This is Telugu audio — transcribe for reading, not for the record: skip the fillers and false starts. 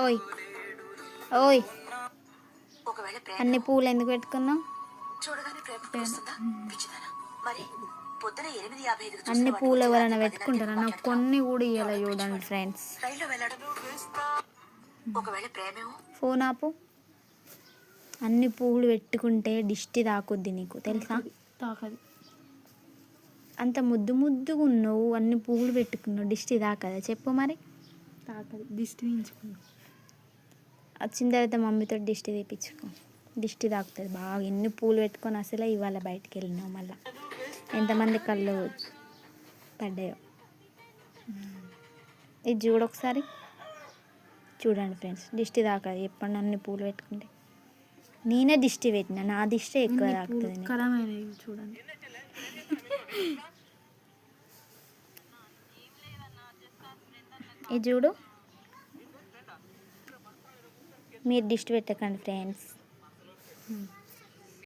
ఓయ్ ఓయ్ అన్ని పూలు ఎందుకు పెట్టుకున్నావు? అన్ని పూలు ఎవరైనా పెట్టుకుంటారా? నాకు కొన్ని కూడా ఇవ్వాలి చూడండి ఫ్రెండ్స్. ఫోన్ ఆపు. అన్ని పూలు పెట్టుకుంటే దిష్టి తాకుద్ది, నీకు తెలుసా? తాకది. అంత ముద్దు ముద్దుగా ఉన్నావు, అన్ని పూలు పెట్టుకున్నావు, దిష్టి తాకదా చెప్పు మరి? తాకది, దిష్టి తీయించుకున్నావు. వచ్చిన తర్వాత మమ్మీతో దిష్టి తీపించుకో, దిష్టి తాకుతుంది బాగా. ఎన్ని పూలు పెట్టుకొని అసలే ఇవాళ బయటికి వెళ్ళినావు. మళ్ళీ ఎంతమంది కళ్ళు పడ్డాయో. ఇది చూడొకసారి, చూడండి ఫ్రెండ్స్. దిష్టి తాకదు ఎప్పుడు అన్ని పూలు పెట్టుకుంటే. నేనే దిష్టి పెట్టినా, నా దిష్టి ఎక్కువ తాకుతుంది. చూడండి. ఇది చూడు, మీరు దిష్టి పెట్టకండి ఫ్రెండ్స్.